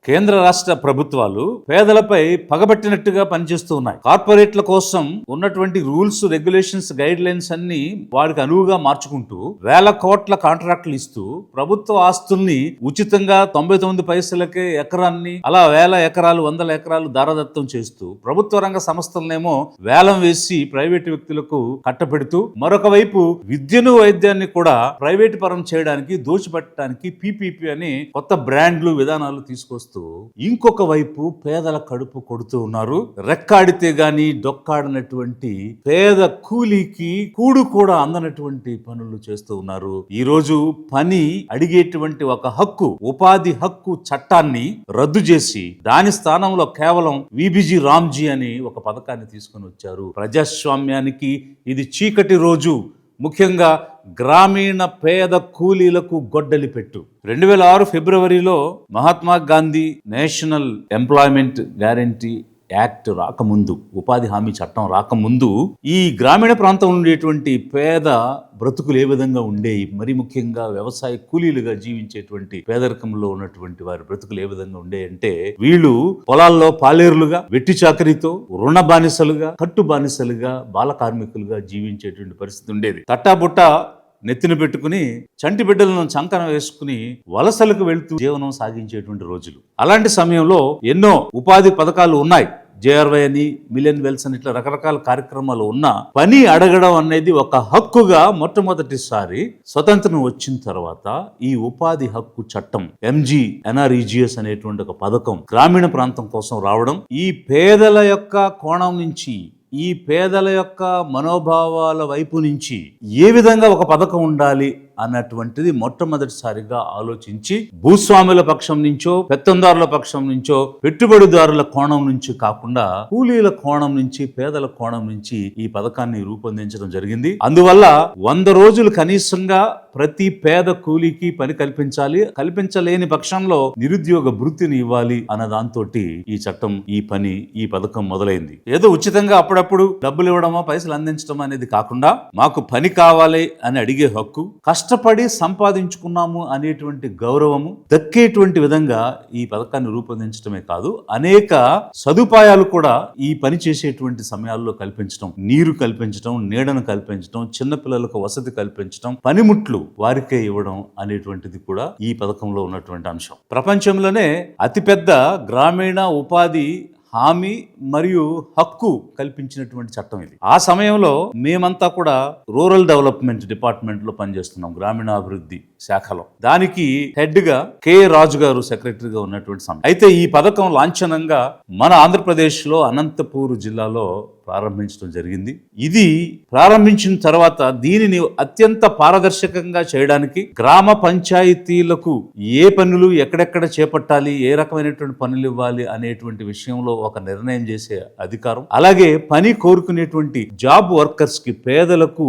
కేంద్ర రాష్ట్ర ప్రభుత్వాలు పేదలపై పగబట్టినట్టుగా పనిచేస్తూ ఉన్నాయి. కార్పొరేట్ల కోసం ఉన్నటువంటి రూల్స్, రెగ్యులేషన్స్, గైడ్ లైన్స్ అన్ని వారికి అనువుగా మార్చుకుంటూ వేల కోట్ల కాంట్రాక్టులు ఇస్తూ ప్రభుత్వ ఆస్తుల్ని ఉచితంగా 99 పైసలకే ఎకరాన్ని అలా వేల ఎకరాలు, వందల ఎకరాలు దారదత్తం చేస్తూ ప్రభుత్వ రంగ సంస్థలనేమో వేలం వేసి ప్రైవేటు వ్యక్తులకు కట్టపెడుతూ మరొక వైపు విద్యను, వైద్యాన్ని కూడా ప్రైవేటు పరం చేయడానికి, దోచిపెట్టడానికి పీపీపీ అని కొత్త బ్రాండ్లు, విధానాలు తీసుకొస్తూ ఇంకొక వైపు పేదల కడుపు కొడుతూ ఉన్నారు. రెక్కాడితే గాని డొక్కాడినటువంటి పేద కూలీకి కూడు కూడా అందనటువంటి పనులు చేస్తూ ఉన్నారు. ఈ రోజు పని అడిగేటువంటి ఒక హక్కు, ఉపాధి హక్కు చట్టాన్ని రద్దు చేసి దాని స్థానంలో కేవలం విబిజి రామ్జీ అని ఒక పథకాన్ని తీసుకొని వచ్చారు. ప్రజాస్వామ్యానికి ఇది చీకటి రోజు. ముఖ్యంగా గ్రామీణ పేద కూలీలకు గొడ్డలి పెట్టు. 2006 ఫిబ్రవరిలో Mahatma Gandhi national employment guarantee act రాకముందు, ఉపాధి హామీ చట్టం రాకముందు ఈ గ్రామీణ ప్రాంతం ఉండేటువంటి పేద బ్రతుకులు ఏ విధంగా ఉండేవి, మరి ముఖ్యంగా వ్యవసాయ కూలీలుగా జీవించేటువంటి పేదరికంలో ఉన్నటువంటి వారి బ్రతుకులు ఏ విధంగా ఉండేవి అంటే, వీళ్ళు పొలాల్లో పాలేరులుగా, వెట్టి చాకరీతో, రుణ బానిసలుగా, కట్టు బానిసలుగా, బాల కార్మికులుగా జీవించేటువంటి పరిస్థితి ఉండేది. తట్టాబుట్ట నెత్తిన పెట్టుకుని చంటి బిడ్డలను చంకన వేసుకుని వలసలకు వెళ్తూ జీవనం సాగించేటువంటి రోజులు. అలాంటి సమయంలో ఎన్నో ఉపాధి పథకాలు ఉన్నాయి. జేఆర్వై అని, మిలియన్ వెల్స్ అని, ఇట్లా రకరకాల కార్యక్రమాలు ఉన్నా పని అడగడం అనేది ఒక హక్కుగా మొట్టమొదటిసారి స్వతంత్రం వచ్చిన తర్వాత ఈ ఉపాధి హక్కు చట్టం MGNREGS అనేటువంటి ఒక పథకం గ్రామీణ ప్రాంతం కోసం రావడం, ఈ పేదల యొక్క కోణం నుంచి, ఈ పేదల యొక్క మనోభావాల వైపు నుంచి ఏ విధంగా ఒక పథకం ఉండాలి అన్నటువంటిది మొట్టమొదటిసారిగా ఆలోచించి, భూస్వాముల పక్షం నుంచో, పెత్తందారుల పక్షం నుంచో, పెట్టుబడిదారుల కోణం నుంచి కాకుండా కూలీల కోణం నుంచి, పేదల కోణం నుంచి ఈ పథకాన్ని రూపొందించడం జరిగింది. అందువల్ల 100 రోజులు కనీసంగా ప్రతి పేద కూలీకి పని కల్పించాలి, కల్పించలేని పక్షంలో నిరుద్యోగ భృతిని ఇవ్వాలి అన్న దాంతో ఈ చట్టం, ఈ పథకం మొదలైంది. ఏదో ఉచితంగా అప్పుడప్పుడు డబ్బులు ఇవ్వడమో, పైసలు అందించడం అనేది కాకుండా మాకు పని కావాలి అని అడిగే హక్కు, కష్టపడి సంపాదించుకున్నాము అనేటువంటి గౌరవము దక్కేటువంటి విధంగా ఈ పథకాన్ని రూపొందించడమే కాదు, అనేక సదుపాయాలు కూడా ఈ పని చేసేటువంటి సమయాల్లో కల్పించడం, నీరు కల్పించడం, నీడను కల్పించడం, చిన్నపిల్లలకు వసతి కల్పించడం, పనిముట్లు వారికే ఇవ్వడం అనేటువంటిది కూడా ఈ పథకంలో ఉన్నటువంటి అంశం. ప్రపంచంలోనే అతిపెద్ద గ్రామీణ ఉపాధి హామీ మరియు హక్కు కల్పించినటువంటి చట్టం ఇది. ఆ సమయంలో మేమంతా కూడా రూరల్ డెవలప్మెంట్ డిపార్ట్మెంట్ లో పనిచేస్తున్నాం, గ్రామీణాభివృద్ధి శాఖలో. దానికి హెడ్ గా కె రాజు గారు సెక్రటరీగా ఉన్నటువంటి సమయం. అయితే ఈ పథకం లాంఛనంగా మన ఆంధ్రప్రదేశ్ లో అనంతపూర్ జిల్లాలో ప్రారంభించడం జరిగింది. ఇది ప్రారంభించిన తర్వాత దీనిని అత్యంత పారదర్శకంగా చేయడానికి గ్రామ పంచాయతీలకు ఏ పనులు ఎక్కడెక్కడ చేపట్టాలి, ఏ రకమైనటువంటి పనులు ఇవ్వాలి అనేటువంటి విషయంలో ఒక నిర్ణయం చేసే అధికారం, అలాగే పని కోరుకునేటువంటి జాబ్ వర్కర్స్ కి, పేదలకు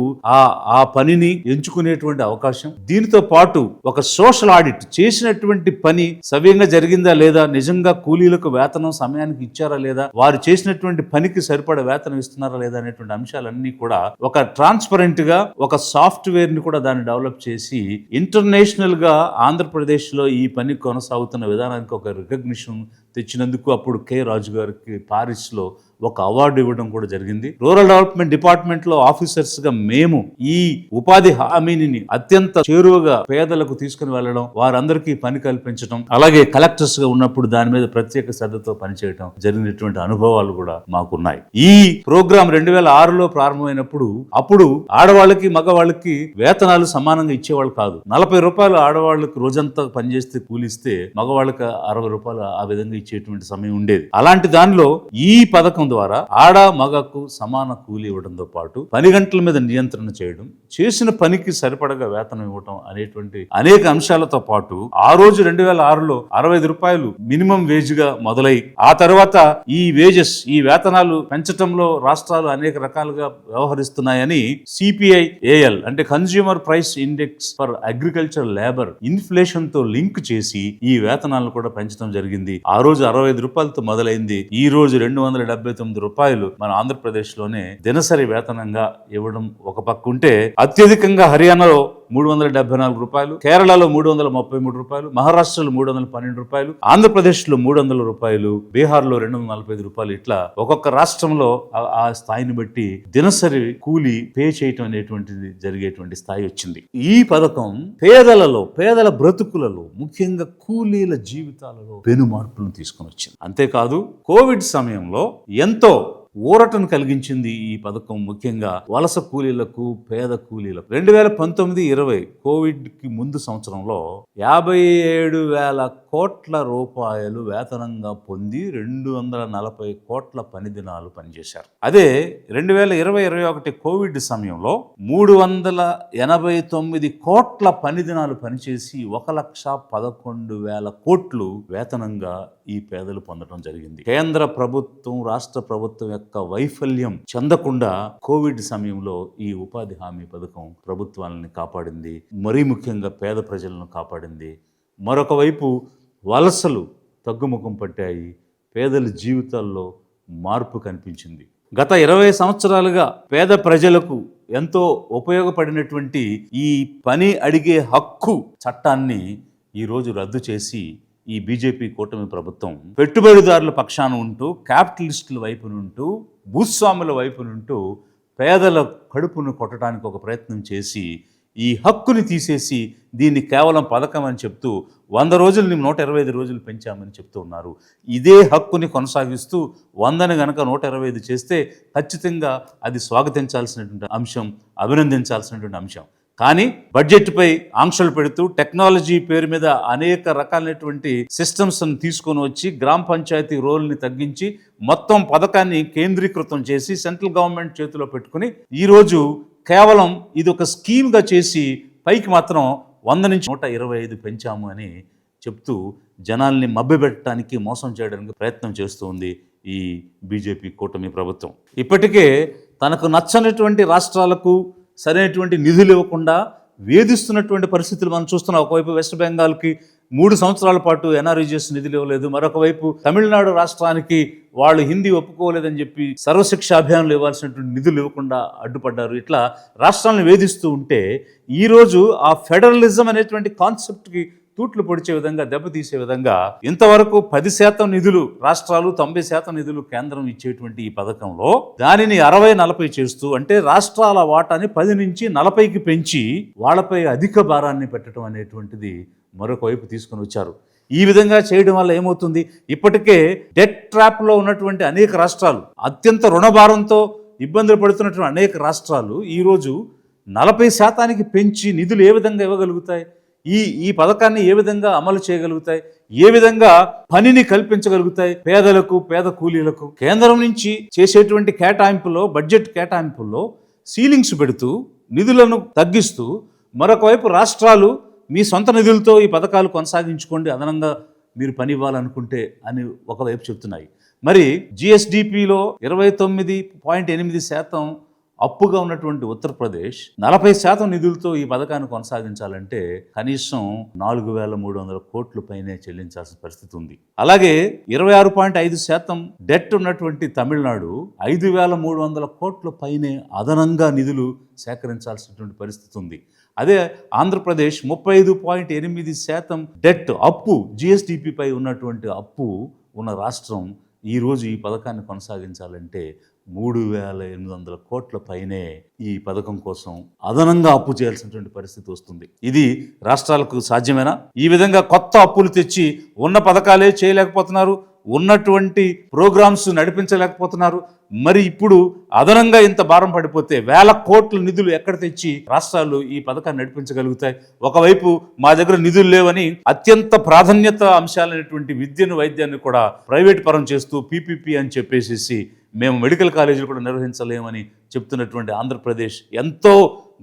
ఆ పనిని ఎంచుకునేటువంటి అవకాశం, దీనితో పాటు ఒక సోషల్ ఆడిట్, చేసినటువంటి పని సవ్యంగా జరిగిందా లేదా, నిజంగా కూలీలకు వేతనం సమయానికి ఇచ్చారా లేదా, వారు చేసినటువంటి పనికి సరిపడ వేతనం ఇస్తున్నారా లేదా అనేటువంటి అంశాలన్నీ కూడా ఒక ట్రాన్స్పరెంట్ గా, ఒక సాఫ్ట్వేర్ ని కూడా దాన్ని డెవలప్ చేసి ఇంటర్నేషనల్ గా ఆంధ్రప్రదేశ్ లో ఈ పని కొనసాగుతున్న విధానానికి ఒక రికగ్నిషన్ తెచ్చినందుకు అప్పుడు కె రాజు గారికి పారిస్ లో ఒక అవార్డు ఇవ్వడం కూడా జరిగింది. రూరల్ డెవలప్మెంట్ డిపార్ట్మెంట్ లో ఆఫీసర్స్ గా మేము ఈ ఉపాధి హామీని అత్యంత చేరువగా పేదలకు తీసుకుని వెళ్ళడం, వారందరికీ పని కల్పించడం, అలాగే కలెక్టర్స్ గా ఉన్నప్పుడు దాని మీద ప్రత్యేక శ్రద్ధతో పనిచేయడం జరిగినటువంటి అనుభవాలు కూడా మాకున్నాయి. ఈ ప్రోగ్రాం 2006లో ప్రారంభమైనప్పుడు అప్పుడు ఆడవాళ్ళకి, మగవాళ్ళకి వేతనాలు సమానంగా ఇచ్చేవాళ్ళు కాదు. 40 రూపాయలు ఆడవాళ్ళకి రోజంతా పనిచేస్తే కూలిస్తే, మగవాళ్ళకి 60 రూపాయలు ఆ విధంగా ఇచ్చేటువంటి సమయం ఉండేది. అలాంటి దానిలో ఈ పథకం ద్వారా ఆడ మగకు సమాన కూలి ఇవ్వడంతో పాటు పని గంటల మీద నియంత్రణ చేయడం, చేసిన పనికి సరిపడగా వేతనం ఇవ్వడం అనేటువంటి అనేక అంశాలతో పాటు ఆ రోజు 2006లో 65 రూపాయలు మినిమం వేజ్ గా మొదలై, ఆ తర్వాత ఈ వేజెస్, ఈ వేతనాలు పెంచడంలో రాష్ట్రాలు అనేక రకాలుగా వ్యవహరిస్తున్నాయని CPI-AL అంటే consumer price index for agriculture labour inflation తో లింక్ చేసి ఈ వేతనాలను కూడా పెంచడం జరిగింది. ఆ రోజు 65 రూపాయలతో మొదలైంది. ఈ రోజు 279 రూపాయలు మన ఆంధ్రప్రదేశ్ లోనే దినసరి వేతనంగా ఇవ్వడం ఒక పక్క ఉంటే, అత్యధికంగా హర్యానాలో రూపాయలు, కేరళలో 333 రూపాయలు, మహారాష్ట్రలో 312 రూపాయలు, ఆంధ్రప్రదేశ్లో 300 రూపాయలు, బీహార్లో 245 రూపాయలు. ఇట్లా ఒక్కొక్క రాష్ట్రంలో ఆ స్థాయిని బట్టి దినసరి కూలీ పే చేయటం అనేటువంటిది జరిగేటువంటి స్థాయి వచ్చింది. ఈ పథకం పేదల బ్రతుకులలో, ముఖ్యంగా కూలీల జీవితాలలో పెను మార్పులను తీసుకొని వచ్చింది. అంతేకాదు కోవిడ్ సమయంలో ఎంతో ఊరటను కలిగించింది ఈ పథకం, ముఖ్యంగా వలస కూలీలకు, పేద కూలీలకు. 2019-20 కోవిడ్ కి ముందు సంవత్సరంలో 57,000 కోట్ల రూపాయలు వేతనంగా పొంది 240 కోట్ల పని దినాలు పనిచేశారు. అదే 2020-21 కోవిడ్ సమయంలో 389 కోట్ల పని దినాలు పనిచేసి 1,11,000 కోట్లు వేతనంగా ఈ పేదలు పొందడం జరిగింది. కేంద్ర ప్రభుత్వం, రాష్ట్ర ప్రభుత్వం యొక్క వైఫల్యం చెందకుండా కోవిడ్ సమయంలో ఈ ఉపాధి హామీ పథకం ప్రభుత్వాలని కాపాడింది. మరీ ముఖ్యంగా పేద ప్రజలను కాపాడింది. మరొక వైపు వలసలు తగ్గుముఖం పట్టాయి. పేదల జీవితాల్లో మార్పు కనిపించింది. గత 20 సంవత్సరాలుగా పేద ప్రజలకు ఎంతో ఉపయోగపడినటువంటి ఈ పని అడిగే హక్కు చట్టాన్ని ఈరోజు రద్దు చేసి ఈ బీజేపీ కూటమి ప్రభుత్వం పెట్టుబడిదారుల పక్షాన ఉంటూ, క్యాపిటలిస్టుల వైపు నుంటూ, భూస్వాముల వైపు నుంటూ పేదల కడుపును కొట్టడానికి ఒక ప్రయత్నం చేసి ఈ హక్కుని తీసేసి దీన్ని కేవలం పథకం అని చెప్తూ 100 రోజులని 125 రోజులు పెంచామని చెప్తూ ఉన్నారు. ఇదే హక్కుని కొనసాగిస్తూ 100ని గనక 125 చేస్తే ఖచ్చితంగా అది స్వాగతించాల్సినటువంటి అంశం, అభినందించాల్సినటువంటి అంశం. కానీ బడ్జెట్పై ఆంక్షలు పెడుతూ టెక్నాలజీ పేరు మీద అనేక రకాలైనటువంటి సిస్టమ్స్ తీసుకొని వచ్చి గ్రామ పంచాయతీ రోల్ని తగ్గించి మొత్తం పథకాన్ని కేంద్రీకృతం చేసి సెంట్రల్ గవర్నమెంట్ చేతిలో పెట్టుకుని ఈరోజు కేవలం ఇది ఒక స్కీమ్గా చేసి పైకి మాత్రం 100 నుంచి 125 పెంచాము అని చెప్తూ జనాల్ని మభ్యపెట్టడానికి, మోసం చేయడానికి ప్రయత్నం చేస్తూ ఉంది ఈ బీజేపీ కూటమి ప్రభుత్వం. ఇప్పటికే తనకు నచ్చనటువంటి రాష్ట్రాలకు సరైనటువంటి నిధులు ఇవ్వకుండా వేధిస్తున్నటువంటి పరిస్థితులు మనం చూస్తున్నాం. ఒకవైపు వెస్ట్ బెంగాల్కి 3 సంవత్సరాల పాటు ఎన్ఆర్ఈజీఎస్ నిధులు ఇవ్వలేదు. మరొక వైపు తమిళనాడు రాష్ట్రానికి వాళ్ళు హిందీ ఒప్పుకోలేదని చెప్పి సర్వశిక్ష అభియాన్లు ఇవ్వాల్సినటువంటి నిధులు ఇవ్వకుండా అడ్డుపడ్డారు. ఇట్లా రాష్ట్రాలను వేధిస్తూ ఉంటే ఈరోజు ఆ ఫెడరలిజం అనేటువంటి కాన్సెప్ట్కి తూట్లు పొడిచే విధంగా, దెబ్బతీసే విధంగా ఇంతవరకు 10% నిధులు రాష్ట్రాలు, 90% నిధులు కేంద్రం ఇచ్చేటువంటి ఈ పథకంలో దానిని 60-40 చేస్తూ, అంటే రాష్ట్రాల వాటాని 10 నుంచి 40కి పెంచి వాళ్ళపై అధిక భారాన్ని పెట్టడం అనేటువంటిది మరొక వైపు తీసుకొని వచ్చారు. ఈ విధంగా చేయడం వల్ల ఏమవుతుంది, ఇప్పటికే డెట్ ట్రాప్లో ఉన్నటువంటి అనేక రాష్ట్రాలు, అత్యంత రుణభారంతో ఇబ్బందులు పడుతున్నటువంటి అనేక రాష్ట్రాలు ఈరోజు 40% పెంచి నిధులు ఏ విధంగా ఇవ్వగలుగుతాయి, ఈ పథకాన్ని ఏ విధంగా అమలు చేయగలుగుతాయి, ఏ విధంగా పనిని కల్పించగలుగుతాయి పేదలకు, పేద కూలీలకు. కేంద్రం నుంచి చేసేటువంటి కేటాయింపులో, బడ్జెట్ కేటాయింపుల్లో సీలింగ్స్ పెడుతూ నిధులను తగ్గిస్తూ, మరొక వైపు రాష్ట్రాలు మీ సొంత నిధులతో ఈ పథకాలు కొనసాగించుకోండి, అదనంగా మీరు పని ఇవ్వాలనుకుంటే అని ఒకవైపు చెప్తున్నాయి. మరి జిఎస్డిపిలో 29.8% అప్పుగా ఉన్నటువంటి ఉత్తరప్రదేశ్ 40% నిధులతో ఈ పథకాన్ని కొనసాగించాలంటే కనీసం 4,300 కోట్ల పైనే చెల్లించాల్సిన పరిస్థితి ఉంది. అలాగే 26.5% డెట్ ఉన్నటువంటి తమిళనాడు 5,300 కోట్ల పైనే అదనంగా నిధులు సేకరించాల్సినటువంటి పరిస్థితి ఉంది. అదే ఆంధ్రప్రదేశ్ 35.8% డెట్, అప్పు, జిఎస్డిపిపై ఉన్నటువంటి అప్పు ఉన్న రాష్ట్రం ఈరోజు ఈ పథకాన్ని కొనసాగించాలంటే 3,800 కోట్ల పైనే ఈ పథకం కోసం అదనంగా అప్పు చేయాల్సినటువంటి పరిస్థితి వస్తుంది. ఇది రాష్ట్రాలకు సాధ్యమేనా? ఈ విధంగా కొత్త అప్పులు తెచ్చి ఉన్న పథకాలే చేయలేకపోతున్నారు, ఉన్నటువంటి ప్రోగ్రామ్స్ నడిపించలేకపోతున్నారు. మరి ఇప్పుడు అదనంగా ఇంత భారం పడిపోతే 1,000 కోట్ల నిధులు ఎక్కడ తెచ్చి రాష్ట్రాలు ఈ పథకాన్ని నడిపించగలుగుతాయి? ఒకవైపు మా దగ్గర నిధులు లేవని అత్యంత ప్రాధాన్యత అంశాలైనటువంటి విద్యను, వైద్యాన్ని కూడా ప్రైవేట్ పరం చేస్తూ పీపీపీ అని చెప్పేసి మేము మెడికల్ కాలేజీలు కూడా నిర్వహించలేమని చెప్తున్నటువంటి ఆంధ్రప్రదేశ్ ఎంతో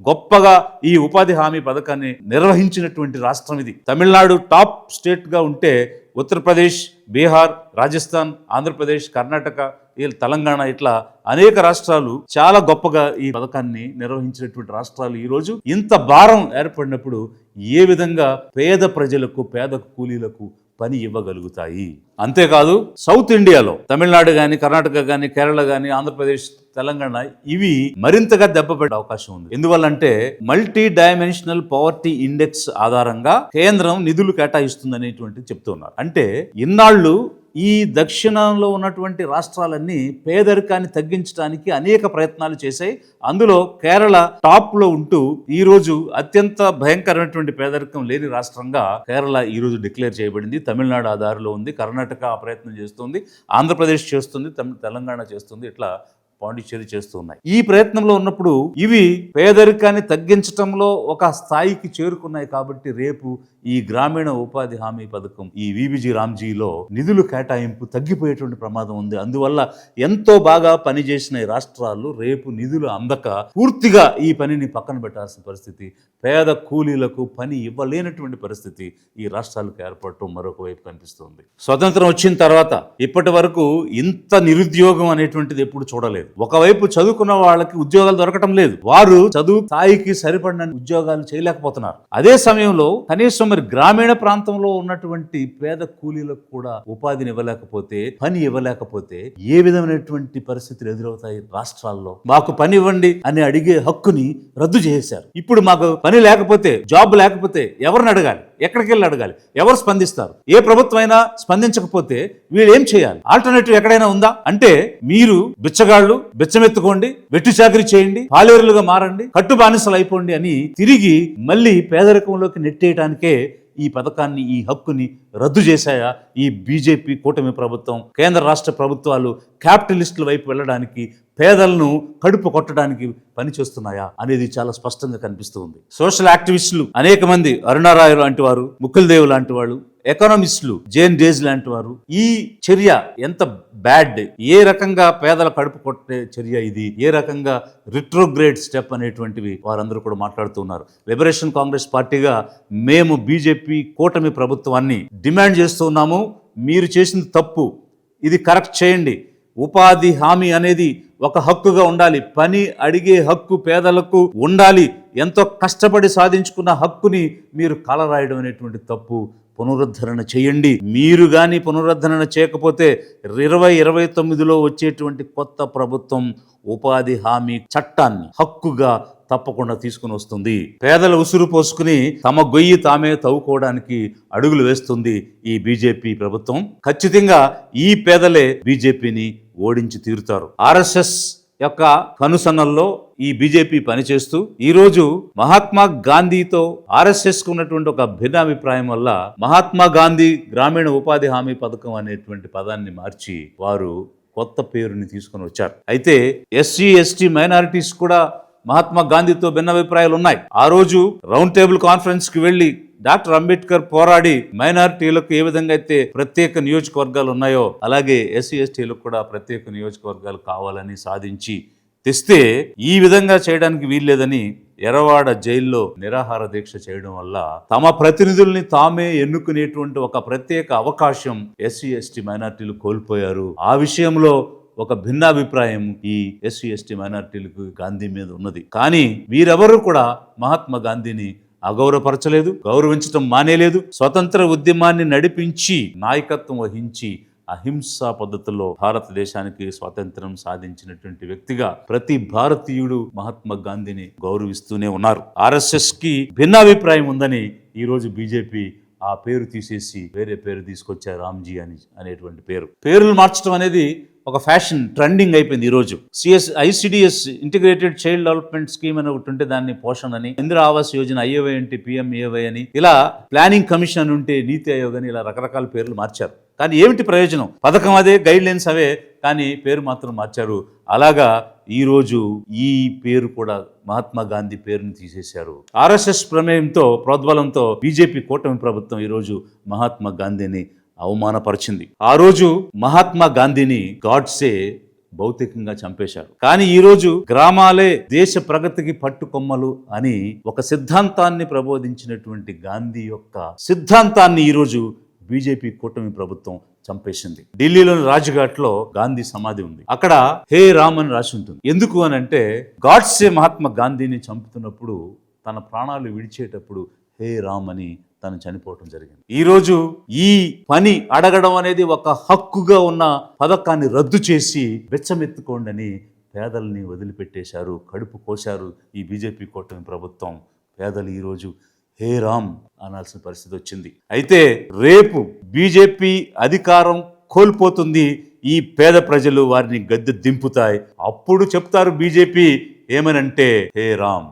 గొప్పగా ఈ ఉపాధి హామీ పథకాన్ని నిర్వహించినటువంటి రాష్ట్రం ఇది. తమిళనాడు టాప్ స్టేట్గా ఉంటే ఉత్తరప్రదేశ్, బీహార్, రాజస్థాన్, ఆంధ్రప్రదేశ్, కర్ణాటక, తెలంగాణ ఇట్లా అనేక రాష్ట్రాలు చాలా గొప్పగా ఈ పథకాన్ని నిర్వహించినటువంటి రాష్ట్రాలు ఈరోజు ఇంత భారం ఏర్పడినప్పుడు ఏ విధంగా పేద ప్రజలకు, పేద కూలీలకు పని ఇవ్వగలుగుతాయి. అంతేకాదు సౌత్ ఇండియాలో తమిళనాడు కానీ, కర్ణాటక కానీ, కేరళ కానీ, ఆంధ్రప్రదేశ్, తెలంగాణ ఇవి మరింతగా దెబ్బపడే అవకాశం ఉంది. ఎందువల్లంటే మల్టీ డైమెన్షనల్ పవర్టీ ఇండెక్స్ ఆధారంగా కేంద్రం నిధులు కేటాయిస్తుందనేటువంటిది చెప్తున్నారు. అంటే ఇన్నాళ్ళు ఈ దక్షిణంలో ఉన్నటువంటి రాష్ట్రాలన్నీ పేదరికాన్ని తగ్గించడానికి అనేక ప్రయత్నాలు చేశాయి. అందులో కేరళ టాప్ లో ఉంటూ ఈ రోజు అత్యంత భయంకరమైనటువంటి పేదరికం లేని రాష్ట్రంగా కేరళ ఈ రోజు డిక్లేర్ చేయబడింది. తమిళనాడు ఆ దారిలో ఉంది, కర్ణాటక ఆ ప్రయత్నం చేస్తుంది, ఆంధ్రప్రదేశ్ చేస్తుంది, తెలంగాణ చేస్తుంది, ఇట్లా పాండిచ్చేరి చేస్తూ ఉన్నాయి. ఈ ప్రయత్నంలో ఉన్నప్పుడు ఇవి పేదరికాన్ని తగ్గించడంలో ఒక స్థాయికి చేరుకున్నాయి. కాబట్టి రేపు ఈ గ్రామీణ ఉపాధి హామీ పథకం, ఈ విబిజి రామ్జీలో నిధులు కేటాయింపు తగ్గిపోయేటువంటి ప్రమాదం ఉంది. అందువల్ల ఎంతో బాగా పనిచేసిన ఈ రాష్ట్రాలు రేపు నిధులు అందక పూర్తిగా ఈ పనిని పక్కన పెట్టాల్సిన పరిస్థితి, పేద కూలీలకు పని ఇవ్వలేనటువంటి పరిస్థితి ఈ రాష్ట్రాలకు ఏర్పడటం మరొక వైపు కనిపిస్తుంది. స్వతంత్రం వచ్చిన తర్వాత ఇప్పటి వరకు ఇంత నిరుద్యోగం అనేటువంటిది ఎప్పుడు చూడలేదు. ఒకవైపు చదువుకున్న వాళ్ళకి ఉద్యోగాలు దొరకటం లేదు, వారు చదువు స్థాయికి సరిపడిన ఉద్యోగాలు చేయలేకపోతున్నారు. అదే సమయంలో కనీసం మరి గ్రామీణ ప్రాంతంలో ఉన్నటువంటి పేద కూలీలకు కూడా ఉపాధిని ఇవ్వలేకపోతే, పని ఇవ్వలేకపోతే ఏ విధమైనటువంటి పరిస్థితులు ఎదురవుతాయి రాష్ట్రాల్లో? మాకు పని ఇవ్వండి అని అడిగే హక్కుని రద్దు చేశారు. ఇప్పుడు మాకు పని లేకపోతే, జాబ్ లేకపోతే ఎవరిని అడగాలి? ఎక్కడికి వెళ్ళి అడగాలి? ఎవరు స్పందిస్తారు? ఏ ప్రభుత్వం అయినా స్పందించకపోతే వీళ్ళు ఏం చేయాలి? ఆల్టర్నేటివ్ ఎక్కడైనా ఉందా? అంటే మీరు బిచ్చగాళ్ళు, బిచ్చమెత్తుకోండి, వెట్టి చాకరీ చేయండి, పాలేరులుగా మారండి, కట్టు బానిసలు అయిపోండి అని తిరిగి మళ్ళీ పేదరికంలోకి నెట్టేయడానికే ఈ పథకాన్ని, ఈ హక్కుని రద్దు చేశాయా ఈ బీజేపీ కూటమి ప్రభుత్వం? కేంద్ర రాష్ట్ర ప్రభుత్వాలు క్యాపిటలిస్టుల వైపు వెళ్ళడానికి, పేదలను కడుపు కొట్టడానికి పనిచేస్తున్నాయా అనేది చాలా స్పష్టంగా కనిపిస్తుంది. సోషల్ యాక్టివిస్టులు అనేక మంది, అరుణారాయ్ లాంటి వారు, ముకుల్దేవ్ లాంటి వాళ్ళు, ఎకనామిస్టులు, జేన్ డేజ్ లాంటి వారు ఈ చర్య ఎంత బ్యాడ్, ఏ రకంగా పేదల కడుపు కొట్టే చర్య ఇది, ఏ రకంగా రిట్రోగ్రేడ్ స్టెప్ అనేటువంటివి వారందరూ కూడా మాట్లాడుతున్నారు. లిబరేషన్ కాంగ్రెస్ పార్టీగా మేము బీజేపీ కూటమి ప్రభుత్వాన్ని డిమాండ్ చేస్తున్నాము, మీరు చేసింది తప్పు, ఇది కరెక్ట్ చేయండి. ఉపాధి హామీ అనేది ఒక హక్కుగా ఉండాలి, పని అడిగే హక్కు పేదలకు ఉండాలి. ఎంతో కష్టపడి సాధించుకున్న హక్కుని మీరు కాలరాయడం అనేటువంటి తప్పు. పునరుద్ధరణ చేయండి. మీరు కానీ పునరుద్ధరణ చేయకపోతే 2029లో వచ్చేటువంటి కొత్త ప్రభుత్వం ఉపాధి హామీ చట్టాన్ని హక్కుగా తప్పకుండా తీసుకుని వస్తుంది. పేదల ఉసురు పోసుకుని తమ గొయ్యి తామే తవ్వుకోవడానికి అడుగులు వేస్తుంది ఈ బీజేపీ ప్రభుత్వం. ఖచ్చితంగా ఈ పేదలే బీజేపీని ఓడించి తీరుతారు. ఆర్ఎస్ఎస్ యొక్క కనుసన్నల్లో ఈ బీజేపీ పనిచేస్తూ ఈరోజు మహాత్మా గాంధీతో ఆర్ఎస్ఎస్ కు ఉన్నటువంటి ఒక భిన్నాభిప్రాయం వల్ల మహాత్మా గాంధీ గ్రామీణ ఉపాధి హామీ పథకం అనేటువంటి పదాన్ని మార్చి వారు కొత్త పేరుని తీసుకొని వచ్చారు. అయితే ఎస్సీ, ఎస్టీ, మైనారిటీస్ కూడా మహాత్మా గాంధీతో భిన్నాభిప్రాయాలు ఉన్నాయి. ఆ రోజు రౌండ్ టేబుల్ కాన్ఫరెన్స్ కి వెళ్లి డాక్టర్ అంబేద్కర్ పోరాడి మైనారిటీలకు ఏ విధంగా అయితే ప్రత్యేక నియోజకవర్గాలు ఉన్నాయో అలాగే ఎస్సీ, ఎస్టీలకు కూడా ప్రత్యేక నియోజకవర్గాలు కావాలని సాధించి తెస్తే ఈ విధంగా చేయడానికి వీల్లేదని ఎర్రవాడ జైల్లో నిరాహార దీక్ష చేయడం వల్ల తమ ప్రతినిధుల్ని తామే ఎన్నుకునేటువంటి ఒక ప్రత్యేక అవకాశం ఎస్సీ, ఎస్టీ, మైనారిటీలు కోల్పోయారు. ఆ విషయంలో ఒక భిన్నాభిప్రాయం ఈ ఎస్సీ, ఎస్టీ, మైనారిటీలకు గాంధీ మీద ఉన్నది. కానీ వీరెవరూ కూడా మహాత్మా గాంధీని అగౌరవపరచలేదు, గౌరవించడం మానేలేదు. స్వతంత్ర ఉద్యమాన్ని నడిపించి నాయకత్వం వహించి అహింసా పద్ధతిలో భారతదేశానికి స్వాతంత్రం సాధించినటువంటి వ్యక్తిగా ప్రతి భారతీయుడు మహాత్మా గాంధీని గౌరవిస్తూనే ఉన్నారు. ఆర్ఎస్ఎస్ కి భిన్నాభిప్రాయం ఉందని ఈ రోజు బీజేపీ ఆ పేరు తీసేసి వేరే పేరు తీసుకొచ్చారు, రామ్జీ అనేటువంటి పేరులు మార్చడం అనేది ఒక ఫ్యాషన్, ట్రెండింగ్ అయిపోయింది. ఈరోజు ICDS integrated child development scheme అని ఒకటి ఉంటే దాన్ని పోషణ అని, ఇందిరా ఆవాస్ యోజన IAY అంటే PMAY అని, ఇలా ప్లానింగ్ కమిషన్ ఉంటే నీతి ఆయోగ్ అని, ఇలా రకరకాల పేర్లు మార్చారు. కానీ ఏమిటి ప్రయోజనం? పథకం అదే, గైడ్ లైన్స్ అవే, కానీ పేరు మాత్రం మార్చారు. అలాగా ఈరోజు ఈ పేరు కూడా మహాత్మా గాంధీ పేరుని తీసేశారు. ఆర్ఎస్ఎస్ ప్రమేయంతో, ప్రోద్బలంతో బీజేపీ కూటమి ప్రభుత్వం ఈరోజు మహాత్మా గాంధీని అవమానపరిచింది. ఆ రోజు మహాత్మా గాంధీని గాడ్సే భౌతికంగా చంపేశారు. కానీ ఈ రోజు గ్రామాలే దేశ ప్రగతికి పట్టుకొమ్మలు అని ఒక సిద్ధాంతాన్ని ప్రబోధించినటువంటి గాంధీ యొక్క సిద్ధాంతాన్ని ఈరోజు బీజేపీ కూటమి ప్రభుత్వం చంపేసింది. ఢిల్లీలోని రాజ్ఘాట్ లో గాంధీ సమాధి ఉంది. అక్కడ హే రామ్ అని రాసి ఉంటుంది. ఎందుకు అని అంటే గాడ్సే మహాత్మా గాంధీని చంపుతున్నప్పుడు, తన ప్రాణాలు విడిచేటప్పుడు హే రామ్ అని తను చనిపోవటం జరిగింది. ఈరోజు ఈ పని అడగడం అనేది ఒక హక్కుగా ఉన్న పథకాన్ని రద్దు చేసి బెచ్చమెత్తుకోండి అని పేదల్ని వదిలిపెట్టేశారు, కడుపు కోశారు ఈ బీజేపీ కూటమి ప్రభుత్వం. పేదలు ఈరోజు హే రామ్ అనాల్సిన పరిస్థితి వచ్చింది. అయితే రేపు బీజేపీ అధికారం కోల్పోతుంది, ఈ పేద ప్రజలు వారిని గద్దె దింపుతాయి. అప్పుడు చెప్తారు బీజేపీ ఏమనంటే హే రామ్.